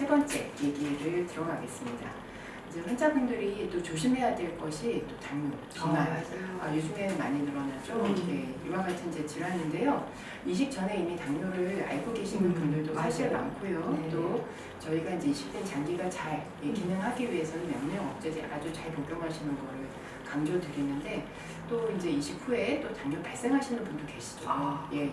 세 번째 얘기를 들어가겠습니다. 이제 환자분들이 또 조심해야 될 것이 또 당뇨, 비만. 요즘에 많이 늘어나죠. 이와 같은 이제 질환인데요. 이식 전에 이미 당뇨를 알고 계시는 분들도 사실 많고요. 네. 또 저희가 이제 이식된 장기가 잘 기능하기 위해서는 명령 억제제 아주 잘 복용하시는 거를 강조드리는데 또 이제 이식 후에 또 당뇨 발생하시는 분도 계시죠. 예.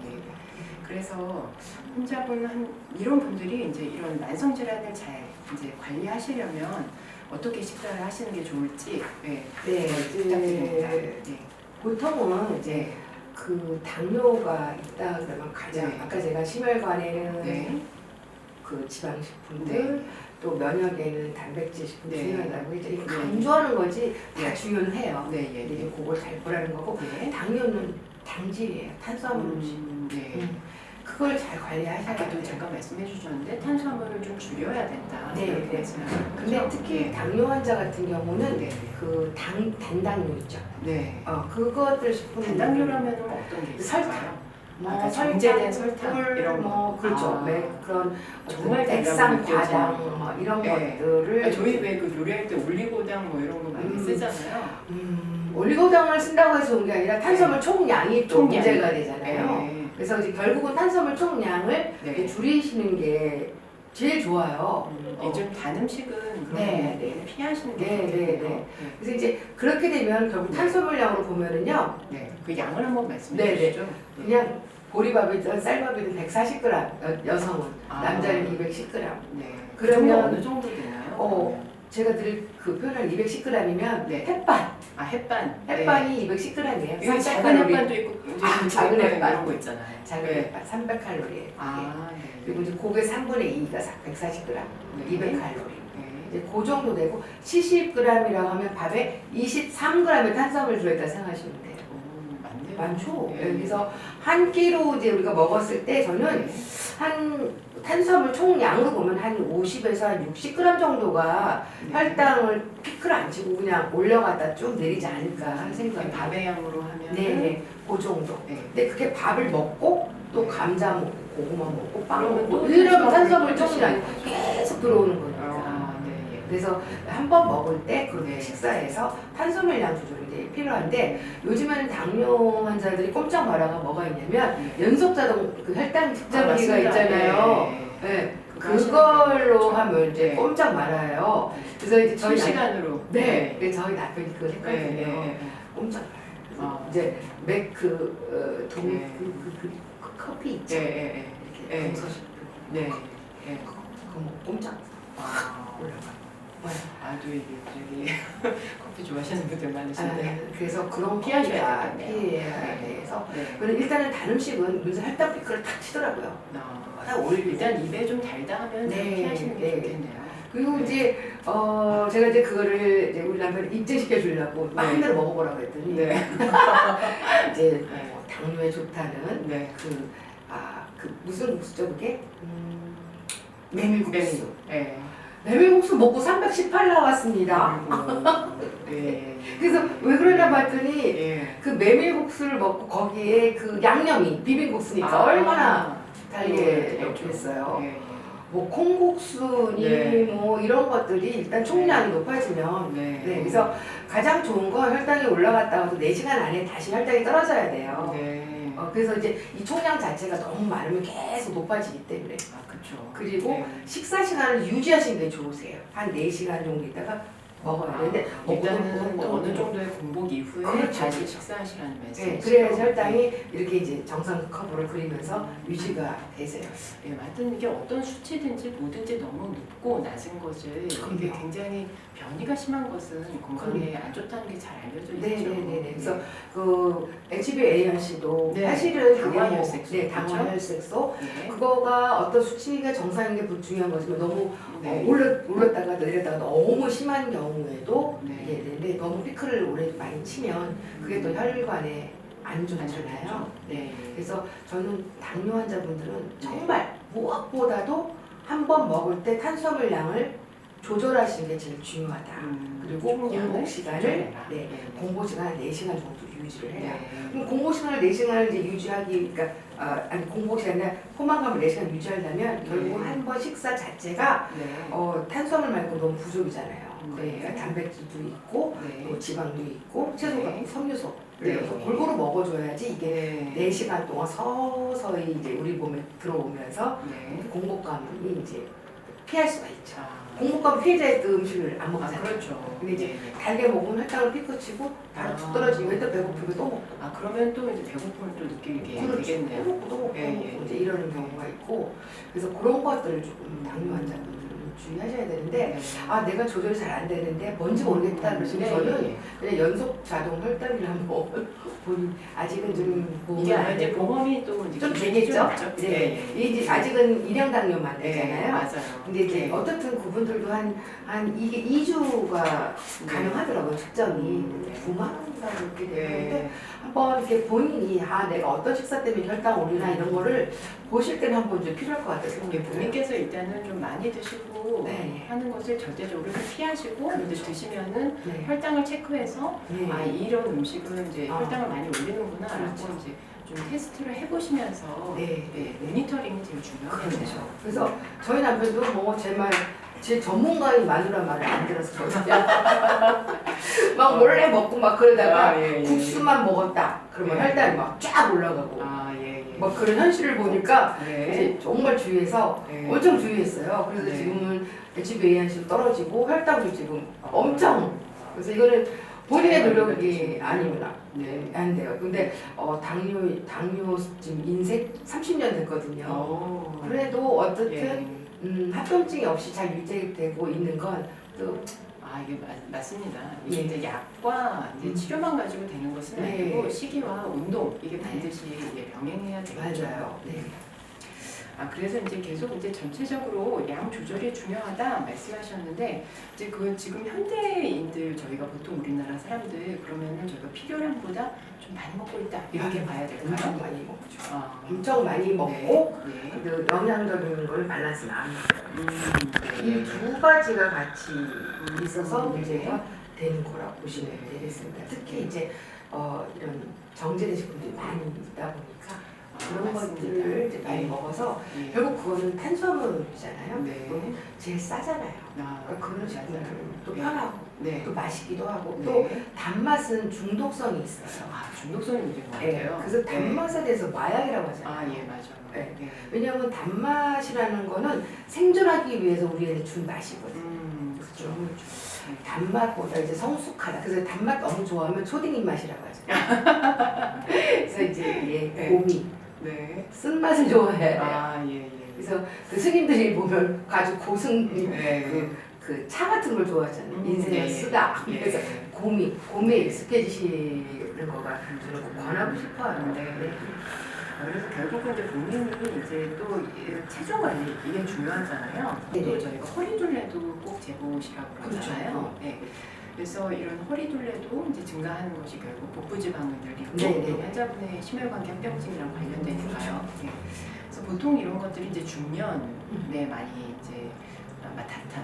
그래서 환자분 이런 분들이 이제 이런 만성 질환을 잘 이제 관리하시려면 어떻게 식사를 하시는 게 좋을지 부탁드립니다. 보통은 이제 그 당뇨가 있다 그러면 가장 아까 제가 심혈관에는 그 지방식품들 또 면역에는 단백질 식품 중요하다고 이제 강조하는 거지 다 중요는 해요. 이제 그걸 잘 보라는 거고 당뇨는 당질이에요. 탄수화물 음식. 그걸 잘 관리하셔야 돼요. 아까도 잠깐 말씀해 주셨는데 탄수화물을 좀 줄여야 된다. 근데 특히 당뇨 환자 같은 경우는 그 단당뇨 있죠. 그것들 식품 단당뇨라면 어떤 게 있을까요? 정제된 설탕 이런 거. 그렇죠. 그런 정말 액상 과당 이런 것들을 저희 왜 그 요리할 때 올리고당 뭐 이런 거 많이 쓰잖아요. 올리고당을 쓴다고 해서 좋은 게 아니라 탄수화물 총량이 또 문제가 되잖아요. 그래서 이제 결국은 탄수화물 총량을 줄이시는 게 제일 좋아요. 좀 단 음식은 그런 피하시는 게 좋겠네요. 그래서 이제 그렇게 되면 결국 탄수화물량으로 보면은요. 그 양을 한번 말씀해 주시죠. 그냥 보리밥이든 쌀밥이든 140g 여성은 남자는 210g. 그러면 어느 정도 되나요? 제가 드릴 그 표현을 210g이면 햇반. 햇반이 210g이에요. 작은 햇반도 있고 작은 햇반 이런 거 있잖아요. 작은 햇반 300칼로리예요. 그리고 이제 고기 3분의 2가 140g, 200칼로리. 이제 그 정도 되고 70g이라고 하면 밥에 23g의 탄수화물 들어있다 생각하시면 돼요. 많죠. 그래서 한 끼로 이제 우리가 먹었을 때 저는 한 탄수화물 총량으로 보면 한 50에서 한 60g 정도가 혈당을 피크를 안 치고 그냥 올려갔다 쭉 내리지 않을까 하는 생각이. 밥의 양으로 하면 그 정도. 근데 그게 밥을 먹고 또 감자 먹고 고구마 먹고 빵 그러면 먹고 또 이러면 탄수화물 총량이 계속 들어오는 거니까. 그래서 한 번 먹을 때 그렇게 식사에서 탄수화물량 조절이 이제 필요한데 요즘에는 당뇨 환자들이 꼼짝 말아가 뭐가 있냐면 연속자동 그 혈당 측정기가 있잖아요. 그걸로 하면 이제 꼼짝 말아요. 그래서 이제 저희 시간으로 그래서 저희 남편이 그걸 했거든요. 꼼짝 말아요. 이제 맥그 커피 있죠. 이렇게 동서식품. 그거 뭐 꼼짝 올라가. 또 이게 저기 커피 좋아하시는 분들 많으신데 그래서 그런 피해야 돼서 일단은 단 음식은 요새 혈당 피크를 탁 치더라고요. 일단 입에 좀 달다 하면 피하시는 게 좋겠네요. 그리고 이제 제가 이제 그거를 이제 우리 남편 입증시켜 주려고 마음대로 먹어보라고 했더니 이제 당뇨에 좋다는 그 무슨 국수죠 그게? 메밀국수. 메밀국수 먹고 318 나왔습니다. 그래서 왜 그러나 봤더니 그 메밀국수를 먹고 거기에 그 양념이 비빔국수니까 얼마나 달게 됐어요. 뭐 콩국수니 뭐 이런 것들이 일단 총량이 높아지면 그래서 가장 좋은 건 혈당이 올라갔다 와도 4시간 안에 다시 혈당이 떨어져야 돼요. 그래서 이제 이 총량 자체가 너무 많으면 계속 높아지기 때문에 그리고 식사 시간을 유지하시는 게 좋으세요. 한 4시간 정도 있다가 먹어야 되는데 일단은 어느 정도의 공복 이후에 다시 식사하시라는 말씀이시죠? 그래야지 혈당이 이렇게 이제 정상 커브를 그리면서 유지가 되세요. 하여튼 이게 어떤 수치든지 뭐든지 너무 높고 낮은 것을 이게 굉장히 변이가 심한 것은 건강에 안 좋다는 게 잘 알려져 있죠. 그래서 그 HbA1C도 사실은 당화혈색소 그거가 어떤 수치가 정상인 게 중요한 거지만 너무 올랐다가 내렸다가 너무 심한 경우에도 이게 되는데 너무 피크를 오래 많이 치면 그게 또 혈관에 안 좋잖아요. 그래서 저는 당뇨 환자분들은 정말 무엇보다도 한 번 먹을 때 탄수화물량을 조절하시는 게 제일 중요하다. 그리고 공복 시간을 공복 시간 4시간 정도 유지를 해요. 네. 그럼 공복 시간을 4시간을 이제 유지하기, 그러니까 아니 공복 시간이나 포만감을 4시간 유지하려면 결국 한 번 식사 자체가 네. 탄수화물 말고 너무 부족이잖아요. 네. 그러니까 단백질도 있고 네. 또 지방도 있고 채소가 네. 섬유소 네. 그래서 골고루 먹어줘야지 이게 네. 4시간 동안 서서히 이제 우리 몸에 들어오면서 네. 공복감이 이제 피할 수가 있죠. 아. 공복감 피해자의 그 음식을 안 아, 먹잖아요. 그렇죠. 근데 이제 네. 달게 먹으면 혈당을 피크치고 바로 툭 떨어지면 또 배고프고 또 먹고. 아, 그러면 또 이제 배고픔을 또 느끼게 그렇죠. 되겠네요. 또 먹고 또 먹고 예, 예. 이제 이러는 경우가 있고 그래서 그런 것들을 조금 당뇨 환자분들은 주의하셔야 되는데 아 내가 조절이 잘 안 되는데 뭔지 모르겠다 그러시면 저는 그냥 연속 자동 혈당을 한번 본인 아직은 좀 이게 보험은 안 이제 되고 보험이 또 이제 좀 기준이 되겠죠? 있죠? 네. 이제 아직은 일형 당뇨만 네, 되잖아요. 맞아요. 근데 이제 네. 어떻든 그분들도 한 이게 2주가 가능하더라고요 측정이 9만 원인가 그렇게 되는데 네. 한번 이렇게 본인이 아 내가 어떤 식사 때문에 혈당 오르나 이런 거를 보실 때는 한번 좀 필요할 것 같아요. 이게 본인께서 일단은 좀 많이 드시고 네. 하는 것을 절대적으로 좀 피하시고 그렇죠. 이제 드시면은 네. 혈당을 체크해서 네. 아 이런 음식은 이제 아. 혈당을 많이 올리는구나라고 그렇죠. 이제 좀 테스트를 해보시면서 네. 모니터링이 제일 중요하겠네요. 그렇죠. 그래서 저희 남편도 뭐 제 전문가인 마누라 말을 안 들어서 막 몰래 먹고 막 그러다가 아, 예, 예. 국수만 먹었다. 그러면 예. 혈당이 막 쫙 올라가고 아, 예, 예. 막 그런 현실을 보니까 네. 이제 정말 주의해서 네. 엄청 주의했어요. 그래서 네. 지금은 HbA1c 떨어지고 혈당도 지금 엄청 그래서 이거는 본인의 노력이 아니구나. 네. 안 돼요. 근데 당뇨 지금 인생 30년 됐거든요. 오. 그래도 어떻든 예. 합병증이 없이 잘 유지되고 있는 건 또 아 이게 맞습니다. 이게 예. 이제 약과 이제 치료만 가지고 되는 것은 네. 아니고 식이와 운동 이게 네. 반드시 이제 병행해야 되겠죠. 맞아요. 네. 아 그래서 이제 계속 이제 전체적으로 양 조절이 중요하다 말씀하셨는데 이제 그 지금 현대인들 저희가 보통 우리나라 사람들 그러면은 저희가 필요량보다 좀 많이 먹고 있다 이렇게 봐야 될까요? 엄청 많이 먹죠. 아, 엄청 많이 먹고 네. 그 영양적인 걸 밸런스는 안 맞아요. 네. 이 두 가지가 같이 있어서 네. 문제가 되는 거라고 보시면 네. 되겠습니다. 특히 이제 이런 정제되신 분들이 많이 있다 보니까 그런 맞습니다. 것들을 이제 많이 네. 먹어서 네. 결국 그거는 탄수화물이잖아요. 네. 그건 제일 싸잖아요. 아, 그러니까 그런 식품들은 또 네. 편하고 네. 또 맛있기도 하고 네. 또 단맛은 중독성이 있어요. 아 중독성이 문제인 것 네, 같아요. 그래서 단맛에 대해서 마약이라고 하잖아요. 아 예 맞아요. 네. 네. 왜냐하면 단맛이라는 거는 생존하기 위해서 우리한테 준 맛이거든요. 그렇죠. 단맛보다 이제 성숙하다. 그래서 단맛 너무 좋아하면 초딩 입맛이라고 하죠. 그래서 이제 네. 고미, 네. 쓴맛을 좋아해야 돼요. 아 예. 예. 그래서 그 스님들이 보면 아주 고승 네. 그 차 같은 걸 좋아하잖아요. 인생을 예, 예. 쓰다. 예. 그래서 고미에 익숙해지시는 거가 저는 꼭 권하고 싶어요. 네. 그래서 결국은 이제 본인이 이제 또 체중 관리 이게 중요하잖아요. 네네. 또 저희가 허리둘레도 꼭 재보시라고 그러잖아요. 그렇죠. 네. 그래서 이런 허리둘레도 이제 증가하는 것이 결국 복부지방을 늘리고 네네. 또 환자분의 심혈관계 합병증이랑 관련되니까요. 네. 그래서 보통 이런 것들이 이제 중년에 많이 이제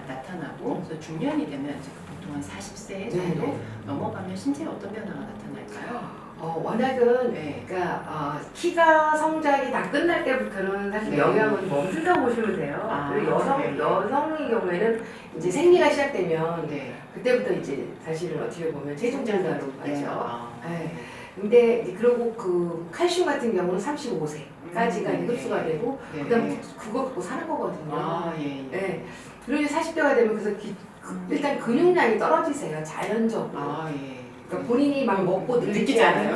나타나고 그래서 중년이 되면 이제 보통 한 40세 정도 네네. 넘어가면 신체에 어떤 변화가 나타날까요? 워낙은 네. 그러니까 키가 성장이 다 끝날 때부터는 사실 네. 영양은 멈춘다고 보시면 돼요. 아, 그리고 네. 여성의 경우에는 이제 생리가 시작되면 네. 그때부터 이제 사실은 어떻게 보면 체중 증가로 네. 가죠. 아, 네. 근데 이제 그리고 그 칼슘 같은 경우는 35세까지가 네. 흡수가 되고 네. 그다음에 그거 갖고 사는 거거든요. 아, 예. 예. 네. 그리고 이제 40대가 되면 그래서 일단 근육량이 떨어지세요. 자연적으로. 아, 예. 그러니까 본인이 막 먹고 느끼지 않아요.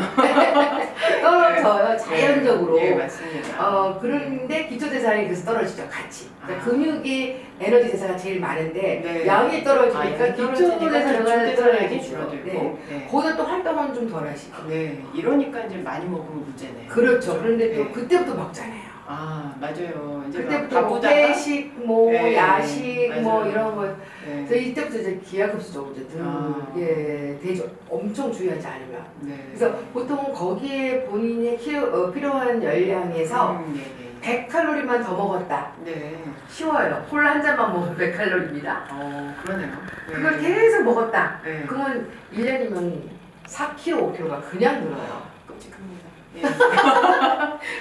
떨어져요. 자연적으로. 예, 맞습니다. 그런데 기초대사량이 그래서 떨어지죠. 같이. 그러니까 아. 근육이 에너지 대사가 제일 많은데 네. 양이 떨어지니까 기초대사량이 기초대사량이 줄어들고. 네. 네. 거기다 또 활동은 좀 덜 하시고. 네. 이러니까 이제 많이 먹으면 문제네. 그렇죠. 그런데 또 네. 그때부터 먹잖아요. 아, 맞아요. 이제 그때부터 뭐 바쁘다가 회식, 뭐 네. 야식, 뭐 맞아요. 이런 거. 네. 그래서 이때부터 이제 기하급수적으로 이제 아. 되죠. 엄청 주의하지 않으면. 네. 그래서 보통 거기에 본인의 필요한 열량에서 네, 네. 100칼로리만 더 먹었다. 네. 쉬워요. 콜라 한 잔만 먹으면 100칼로리입니다. 그러네요. 네. 그걸 계속 먹었다. 네. 그러면 1년이면 4kg, 5kg가 그냥 늘어요. 끔찍합니다. 예.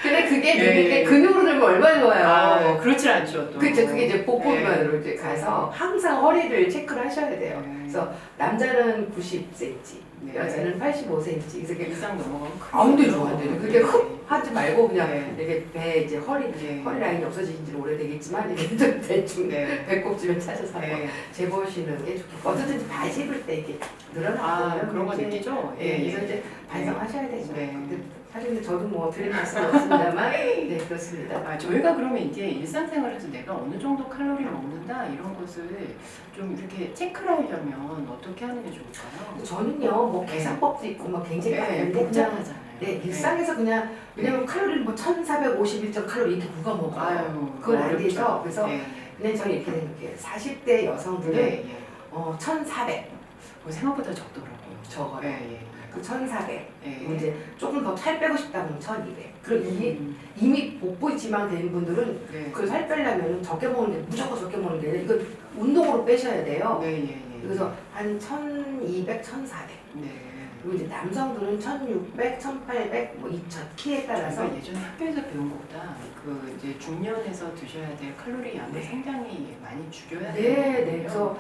근데 그게 예, 되게 예. 근육으로 들면 얼마나 좋아요. 아, 그렇지 않죠. 또. 그렇죠. 그게 이제 복부만으로 예. 이제 가서 항상 허리를 체크를 하셔야 돼요. 예. 그래서 남자는 90cm, 네. 여자는 85cm. 그래서 이렇게 이상 넘어가면 안 큰일 되죠, 나죠. 안 되죠. 그게 흡 하지 말고 그냥 네. 이렇게 배 이제 허리 네. 허리 라인이 없어진 지는 오래되겠지만 이게 좀 대충 네. 배꼽집을 찾아서 한번 네. 재보시는 게 좋겠고 어쨌든 바지 입을 때 이렇게 늘어나고 그런 거 이제 느끼죠? 예, 그래서 이제 반성하셔야 되죠. 네. 근데 사실 저도 뭐 드릴 말씀은 없습니다만 네 그렇습니다. 저희가 그러면 이제 일상생활에서 내가 어느 정도 칼로리를 먹는다 이런 것을 좀 이렇게 체크를 하려면 어떻게 하는 게 좋을까요? 저는요 뭐 계산법도 있고 뭐 굉장히 많은데 그냥 복잡하잖아요. 네 일상에서 그냥 왜냐면 칼로리는 뭐 1451점 칼로리 이렇게 누가 먹어요. 아유, 그건 안 어렵죠. 되죠. 그래서 네. 그냥 저는 이렇게 생각해요. 40대 여성들은 네, 예. 1400 생각보다 적더라고요. 적어요. 예, 예. 그 1400. 예. 이제 조금 더 살 빼고 싶다 그러면 1200. 그럼 이미 복부 지방 된 분들은 네. 그 살 빼려면 적게 먹는 게 무조건 적게 먹는 게 아니라 이거 운동으로 빼셔야 돼요. 네, 예, 예. 그래서 한 1200, 1400. 네. 그리고 이제 남성들은 1600, 1800, 뭐 2000 키에 따라서 저희가 예전에 학교에서 배운 것보다 그 이제 중년에서 드셔야 될 칼로리 양을 네. 굉장히 많이 줄여야 네, 돼요. 네. 그래서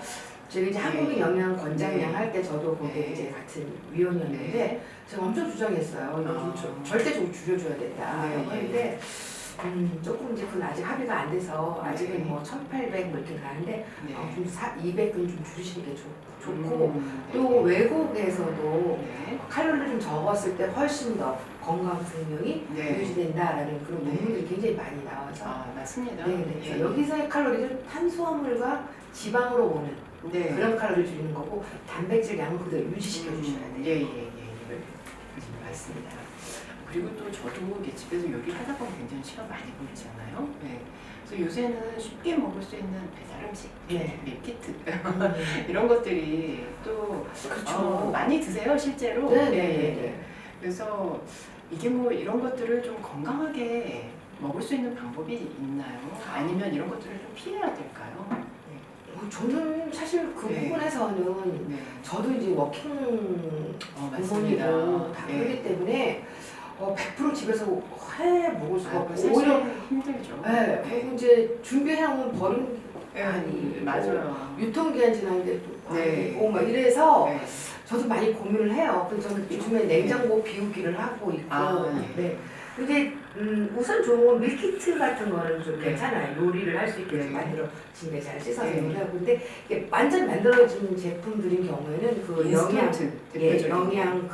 제가 이제 네. 한국인 영양 권장량 네. 할 때 저도 거기에 네. 이제 같은 위원이었는데 네. 제가 엄청 주장했어요. 이거 좀 절대적으로 줄여줘야 된다. 네, 그런데 조금 이제 그건 아직 합의가 안 돼서 아직은 네. 뭐 1800 뭐 이렇게 가는데 네. 좀 200은 좀 줄이시는 게 좋고 네. 또 외국에서도 네. 칼로리를 좀 적었을 때 훨씬 더 건강 생명이 네. 유지된다라는 그런 네. 논문들이 굉장히 많이 나와서 맞습니다. 네, 네. 예. 그래서 여기서의 칼로리는 탄수화물과 지방으로 오는 네. 그런 칼로리를 줄이는 거고 단백질 양은 그대로 유지시켜 주셔야 돼요. 예, 예, 예. 맞습니다. 그리고 또 저도 이게 집에서 요리를 하다 보면 굉장히 시간 많이 걸리잖아요. 네. 그래서 요새는 쉽게 먹을 수 있는 배달 음식, 네. 밀키트 이런 것들이 또 그렇죠. 많이 드세요 실제로. 네, 네, 네. 그래서 이게 뭐 이런 것들을 좀 건강하게 먹을 수 있는 방법이 있나요? 아니면 이런 것들을 좀 피해야 될까요? 저는 사실 그 네. 부분에서는 네. 저도 이제 워킹 맞습니다. 부분이고 다 네. 그렇기 때문에 100% 집에서 해 먹을 수가 없고 사실 오히려 힘들죠. 네, 그리고 이제 준비해놓은 버린 네, 아니 맞아요. 유통기한 지났는데 또 네. 아니고 막 이래서 네. 저도 많이 고민을 해요. 그래서 저는 요즘에 냉장고 비우기를 하고 있고 네. 근데 우선 좋은 건 밀키트 같은 거는 좀 괜찮아요. 요리를 할 수 있게 네. 만들어진 게 잘 씻어서 네. 요리하고 근데 이게 완전 만들어진 제품들인 경우에는 그 영양 영양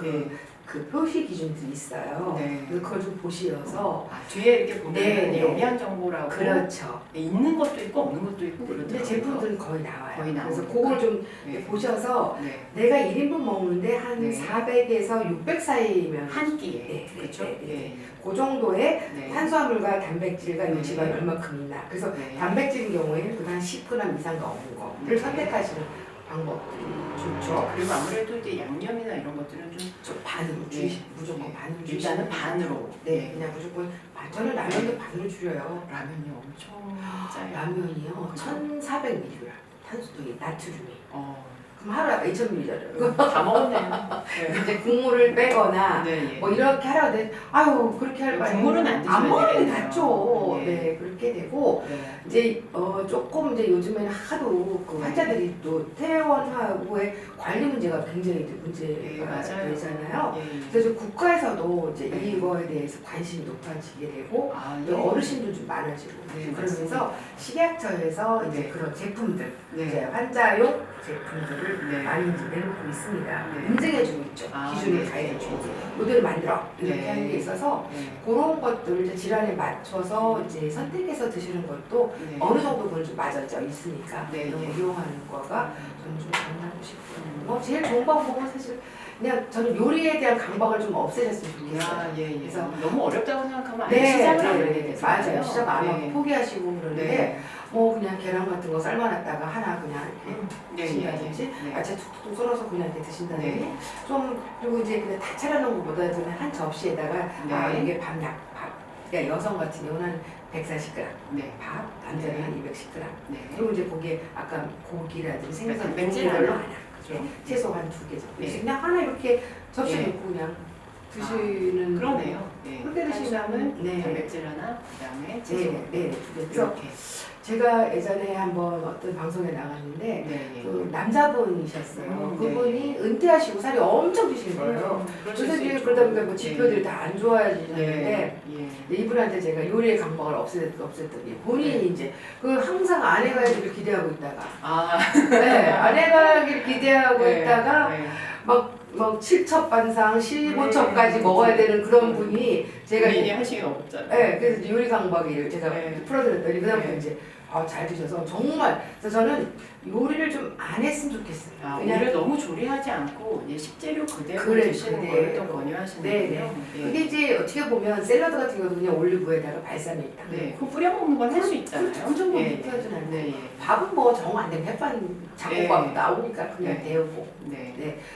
그 표시 기준들이 있어요. 네. 그래서 그걸 좀 보셔서 뒤에 이렇게 보면 네. 영양 정보라고 그렇죠. 있는 것도 있고 없는 것도 있고 근데 그렇더라고요. 제품들은 거의 나와요. 거의 그래서 나오니까. 그걸 좀 네. 보셔서 네. 내가 1인분 먹는데 한 네. 400에서 600 사이면 한 끼에 네, 그렇죠? 네, 네. 네. 그 정도의 네. 탄수화물과 단백질과 네. 유지가 얼마큼 있나. 그래서 네. 단백질인 경우에는 그한 10g 이상가 없는 거를 네. 선택하시는 방법들이 좋죠. 그리고 아무래도 이제 양념이나 이런 것들은 좀 반으로 네. 줄이시 무조건 반으로 일단은 줄이시는 반으로. 네, 그냥 무조건 저는 라면도 반으로 줄여요. 라면이 엄청 짜요. 라면이요, 그죠? 1,400mg 탄수도 나트륨이. 어, 그럼 하루에 2,000mg잖아요. 다 먹었네요. 네. 이제 국물을 빼거나 네. 뭐 이렇게 하라고 돼. 아유 그렇게 할 바에 국물은 안 드셔야 안 먹는 게 되겠네요. 낫죠. 네. 네, 그렇게 되고 네. 이제 조금 이제 요즘에는 하도 그 환자들이 또 퇴원하고의 관리 문제가 굉장히 이제 네, 문제가 맞아요. 되잖아요. 예. 그래서 국가에서도 이제 네. 이거에 대해서 관심이 높아지게 되고 예. 또 어르신도 좀 많아지고 네, 그러면서 식약처에서 이제 네. 그런 제품들 네. 이제 환자용 제품들을 네. 많이 이제 내놓고 있습니다. 네. 인증해주고 있죠. 기준을 네. 가이드해주고 모델을 만들어 이렇게 네. 하는 게 있어서 네. 그런 것들 이제 질환에 맞춰서 이제 선택해서 드시는 것도 네. 어느 정도 그건 좀 맞아져 있으니까 네, 이런 거 예. 이용하는 거가 저는 좀 강조하고 싶고 뭐 제일 좋은 방법은 사실 그냥 저는 요리에 대한 강박을 좀 없애셨으면 좋겠어요. 예. 그래서 너무 어렵다고 생각하면 아예 네, 시작을 안 네, 하게 네, 되잖아요. 맞아요. 시작 안 하고 네. 포기하시고 그러는데 네. 뭐 그냥 계란 같은 거 삶아놨다가 하나 그냥 이렇게 네, 드신다든지 네. 야채 툭툭 썰어서 그냥 이렇게 드신다든지 네. 좀 그리고 이제 그냥 다 차려놓은 것보다 저는 한 접시에다가 네. 이게 밥 그러니까 여성 같은 경우는 한 140g 네. 밥 남자는 네. 한 210g 네. 그리고 이제 거기에 아까 고기라든지 생선 단백질 종류별로 하나. 하나 이렇게 채소 한 2개 정도. 네. 그냥 하나 이렇게 접시 네. 놓고 그냥 드시는. 그러네요. 네. 그렇게 드시면 네. 단백질 하나, 그다음에 채소. 네, 2개. 이렇게. 제가 예전에 한번 어떤 방송에 나갔는데 네. 그 남자분이셨어요. 네. 그분이 은퇴하시고 살이 엄청 찌신 거예요. 그래서 이제 그러다 보니까 뭐 지표들이 다 안 좋아지셨는데 이분한테 제가 요리의 강박을 없앴더니 본인이 이제 그 항상 아내가 하기를 기대하고 있다가 네, 아내가 하기를 기대하고 있다가 막 7첩 반상 15첩까지 먹어야 되는 그런 분이 제가 본인이 하시기 없잖아요. 네, 그래서 이제 요리 강박을 제가 네. 풀어드렸더니 그다음에 네. 이제 잘 드셔서 정말 그래서 저는 요리를 좀 안 했으면 좋겠어요. 오히려 너무 조리하지 않고 식재료 그대로 그래, 드시는 걸 또 권유하시는데요. 그게 이제 어떻게 보면 샐러드 같은 경우도 그냥 올리브에다가 발사믹 딱 그 뿌려 먹는 건 할 수 있잖아요. 그 정도 필요하진 않아요. 밥은 뭐 정 안 되면 햇반 잡곡밥 나오니까 그냥 데우고.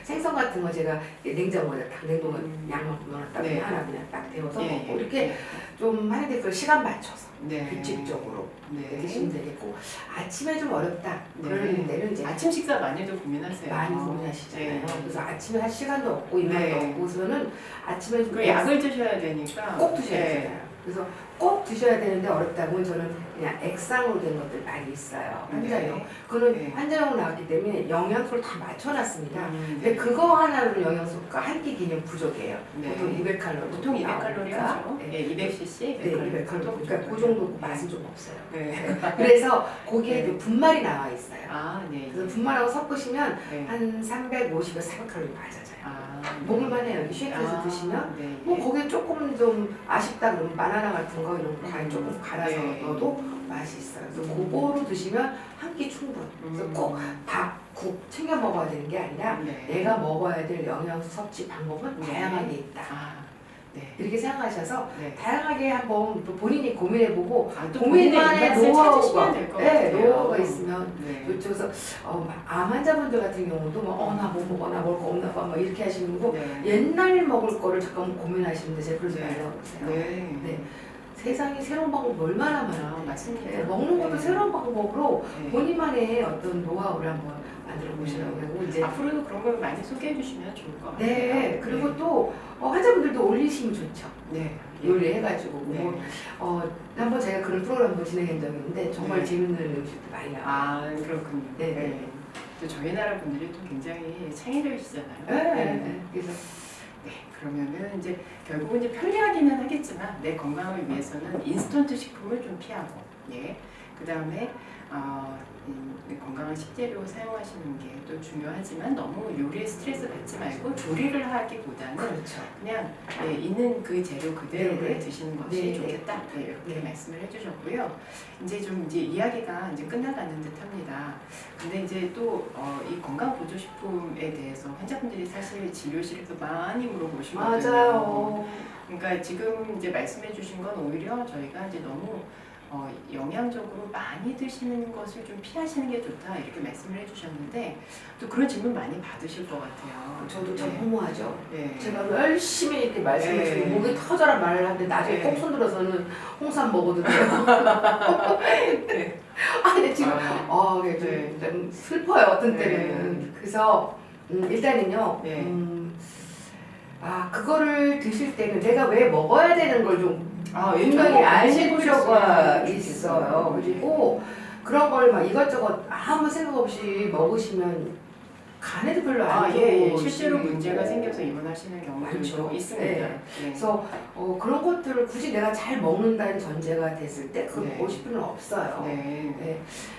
생선 같은 거 제가 냉장고에 딱 냉동에 양만큼 넣어놨다가 하나 그냥 딱 데워서 먹고 이렇게 좀 하는데 그걸 시간 맞춰서 규칙적으로 드시면 되겠고 아침에 좀 어렵다 그러는 데는 이제 아침 식사 많이들 고민하세요. 많이 고민하시잖아요. 그래서 아침에 할 시간도 없고 입맛도 없고서는 아침에 좀 약을 드셔야 되니까 꼭 드셔야 되잖아요. 그래서 꼭 드셔야 되는데 어렵다고 저는 그냥 액상으로 된 것들 많이 있어요. 환자용. 그거는 환자용 나왔기 때문에 영양소를 다 맞춰놨습니다. 근데 그거 하나로 영양소가 한 끼 기념 부족해요. 보통 200칼로리. 보통 200칼로리 하죠. 200cc. 200칼로리. 그러니까 그 정도 맛은 좀 없어요. 그래서 거기에 분말이 나와 있어요. 그래서 분말하고 섞으시면 한 350에서 400칼로리 맞아져요. 먹을만해요. 여기 쉐이크해서 드시면 뭐 거기에 조금 좀 아쉽다 그러면 바나나 같은 거 이런 거 과일 조금 갈아서 넣어도 맛이 있어요. 그래서 그거로 드시면 한 끼 충분. 그래서 꼭 밥, 국 챙겨 먹어야 되는 게 아니라 내가 먹어야 될 영양소 섭취 방법은 다양하게 있다. 이렇게 생각하셔서 다양하게 한번 또 본인이 고민해보고 본인만의 노하우가 노하우가 있으면 좋죠. 그래서 암 환자분들 같은 경우도 나 뭐 먹어 나 먹을 거 없나 봐 이렇게 하시는 거 옛날 먹을 거를 잠깐 고민하시는데 제가 그러지 말라고 그러세요. 세상에 새로운 방법이 얼마나 많아요. 맞습니다. 먹는 것도 새로운 방법으로 본인만의 어떤 노하우를 한번 만들어 보시라고 하고 이제 앞으로도 그런 걸 많이 소개해 주시면 좋을 것 같아요. 그리고 또 환자분들도 올리시면 좋죠. 요리해가지고 한번 제가 그런 프로그램 한번 진행한 적이 있는데 정말 재밌는 음식도 많이 나와요. 그렇군요. 또 저희 나라 분들이 또 굉장히 창의력이시잖아요. 그래서 그러면은 이제 결국은 이제 편리하기는 하겠지만 내 건강을 위해서는 인스턴트 식품을 좀 피하고, 그 다음에 건강한 식재료 사용하시는 게 또 중요하지만 너무 요리에 스트레스 받지 말고 조리를 하기보다는 그냥 있는 그 재료 그대로를 드시는 것이 좋겠다. 이렇게 말씀을 해주셨고요. 이제 좀 이야기가 이제 끝나가는 듯합니다. 근데 이제 또 이 건강 보조식품에 대해서 환자분들이 사실 진료실에서 많이 물어보시거든요. 맞아요. 그러니까 지금 이제 말씀해주신 건 오히려 저희가 이제 너무 영양적으로 많이 드시는 것을 좀 피하시는 게 좋다 이렇게 말씀을 해주셨는데 또 그런 질문 많이 받으실 것 같아요. 저도 참 허무하죠. 제가 열심히 이렇게 말씀을 드리고 목이 터져라 말을 하는데 나중에 꼭 손들어서는 홍삼 먹어도 돼요. 근데 지금 좀 슬퍼요 어떤 때는. 그래서 일단은요. 그거를 드실 때는 내가 왜 먹어야 되는 걸 좀 분명히 아실 필요가 있어요. 그리고 그런 걸 막 이것저것 아무 생각 없이 먹으시면 간에도 별로 안 좋고 실제로 문제가 생겨서 입원하시는 경우도 있습니다. 그래서 그런 것들을 굳이 내가 잘 먹는다는 전제가 됐을 때 그걸 먹고 싶은 건 없어요.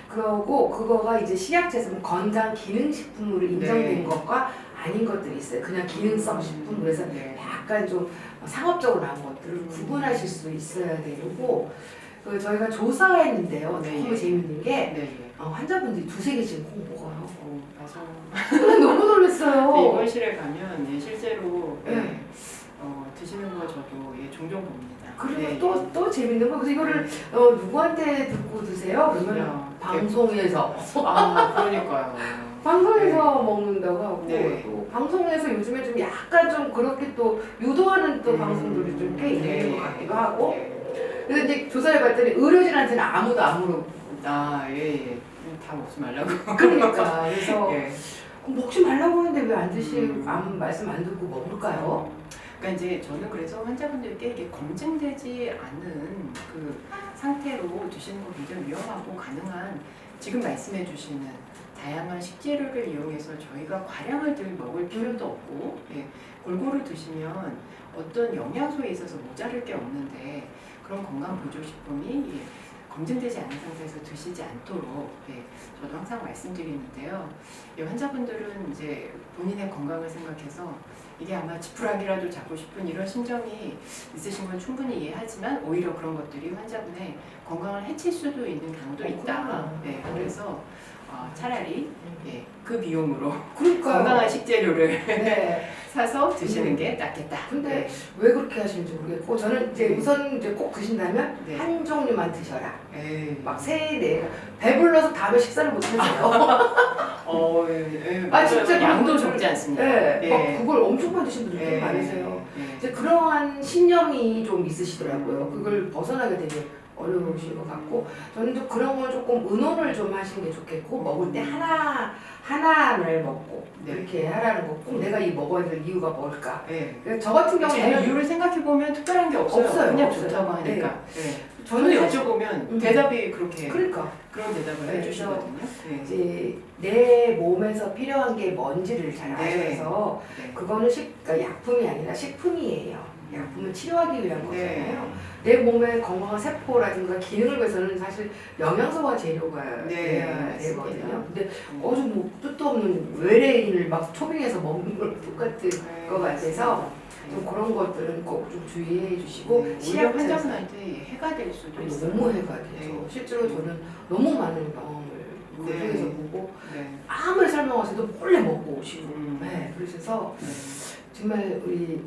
그러고 그거가 이제 식약처에서 건강 기능식품으로 인정된 것과 아닌 것들이 있어요. 그냥 기능성 식품 그래서 약간 좀 상업적으로 나온 것들을 구분하실 수 있어야 되고 저희가 조사했는데요. 너무 재밌는 게 환자분들이 2-3개씩 꼭 먹어요. 맞아요. 너무 놀랐어요. 입원실에 가면 실제로 드시는 거 저도 종종 봅니다. 그리고 또 재밌는 거 그래서 이거를 누구한테 듣고 드세요? 그러면 방송에서. 그러니까요. 방송에서 먹는다고 하고 또 방송에서 요즘에 좀 약간 좀 그렇게 또 유도하는 또 방송들이 좀 꽤 있는 것 같기도 하고 그래서 이제 조사해봤더니 의료진한테는 아무도 안 물어보고 다 먹지 말라고. 그러니까 그래서 먹지 말라고 하는데 왜 안 말씀 안 듣고 먹을까요? 그러니까 이제 저는 그래서 환자분들께 이게 검증되지 않은 그 상태로 드시는 거 굉장히 위험하고 가능한 지금 말씀해 주시는 다양한 식재료를 이용해서 저희가 과량을 늘 먹을 필요도 없고 예, 골고루 드시면 어떤 영양소에 있어서 모자랄 게 없는데 그런 건강 보조식품이 예, 검증되지 않은 상태에서 드시지 않도록 예, 저도 항상 말씀드리는데요. 이 환자분들은 이제 본인의 건강을 생각해서 이게 아마 지푸라기라도 잡고 싶은 이런 심정이 있으신 건 충분히 이해하지만 오히려 그런 것들이 환자분의 건강을 해칠 수도 있는 경우도 있다. 네, 그래서 차라리 예, 그 비용으로 건강한 식재료를 네. 사서 드시는 게 낫겠다. 근데 네. 왜 그렇게 하시는지 모르겠고 저는 이제 우선 이제 꼭 드신다면 네. 한 종류만 드셔라. 에이. 막 세, 네 배불러서 다음에 식사를 못 하세요. 진짜 양도 적지 않습니다. 네, 예. 막 그걸 엄청 많으신 분들 꽤 예. 많으세요. 예. 이제 그러한 신념이 좀 있으시더라고요. 그걸 벗어나게 되게 어려우신 것 같고 저는 좀 그런 걸 조금 의논을 좀 하시는 게 좋겠고 먹을 때 하나를 먹고 네. 이렇게 하라는 거 꼭 내가 이 먹어야 될 이유가 뭘까? 예. 그러니까 저 같은 제 경우는 이유를 생각해 보면 특별한 게 없어요. 그냥 없어요. 좋다고 하니까. 예. 저는 저는 사실- 여쭤보면 대답이 그렇게 그러니까 그런 대답을 네, 해주시거든요. 네. 이제 내 몸에서 필요한 게 뭔지를 잘 네. 아셔서 네. 그거는 그러니까 약품이 아니라 식품이에요. 약품은 치료하기 위한 거잖아요. 네. 내 몸의 건강한 세포라든가 기능을 위해서는 사실 영양소와 재료가 네, 돼야 맞습니다. 되거든요. 근데 좀 뭐 뜻도 없는 외래인을 막 초빙해서 먹는 걸 똑같은 네, 것 같아서 네. 좀 그런 것들은 꼭 좀 주의해 주시고 네, 오히려 시약 환자분한테 해가 될 수도 있어요. 너무 해가 되죠. 네. 실제로 저는 너무 많은 경험을 네. 그쪽에서 보고 네. 아무리 설명하셔도 몰래 먹고 오시고 네. 그러셔서 네. 정말 우리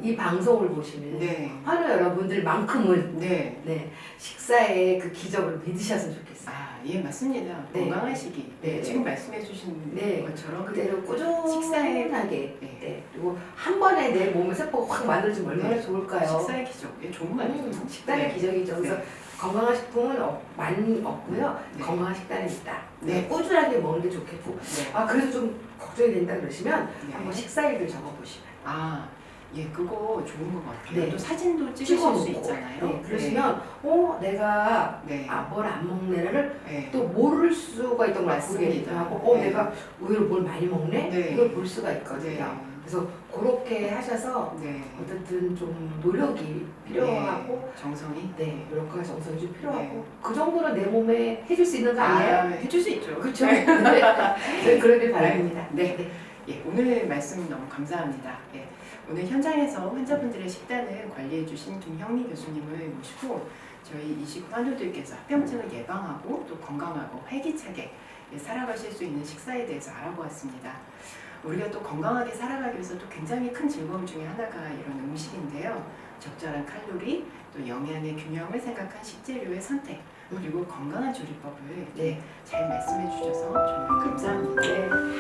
이 방송을 보시는 네. 환우 여러분들만큼은 네. 식사의 그 기적을 믿으셨으면 좋겠어요. 예, 맞습니다. 네. 건강하시기. 네. 지금 말씀해 주신 네. 것처럼 그대로 꾸준하게 네. 네. 그리고 한 번에 내 몸의 세포가 확 만들어지면 얼마나 네. 좋을까요? 식사의 기적. 예, 좋은 말이죠. 식단의 네. 기적이죠. 그래서 네. 건강한 식품은 많이 없고요. 네. 건강한 식단은 있다. 네. 꾸준하게 먹는 게 좋겠고 네. 그래서 좀 걱정이 된다 그러시면 네. 한번 식사일을 적어보시면 예, 그거 좋은 것 같아요. 네. 또 사진도 찍으실 수 있잖아요. 네. 그러시면 내가 네. 뭘 안 먹네를 네. 또 모를 수가 있던 걸 맞습니다. 보게 하고 네. 내가 의외로 뭘 많이 먹네? 네. 이걸 볼 수가 있거든요. 네. 그래서 그렇게 하셔서 네. 어쨌든 좀 노력이 필요하고 네. 정성이 여러 가지 정성이 좀 필요하고 네. 그 정도는 내 몸에 해줄 수 있는 거 아니에요? 해줄 수 있죠. 그렇죠? 네. 그러길 바랍니다. 네. 예, 오늘 말씀 너무 감사합니다. 예, 오늘 현장에서 환자분들의 식단을 관리해 주신 김형리 교수님을 모시고 저희 이식 환우들께서 합병증을 예방하고 또 건강하고 활기차게 살아가실 수 있는 식사에 대해서 알아보았습니다. 우리가 또 건강하게 살아가기 위해서 또 굉장히 큰 즐거움 중에 하나가 이런 음식인데요. 적절한 칼로리, 또 영양의 균형을 생각한 식재료의 선택, 그리고 건강한 조리법을 잘 말씀해 주셔서 정말 감사합니다.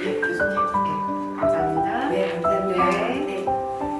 예, 교수님, 감사합니다. 네, 감사합니다. 네. 네.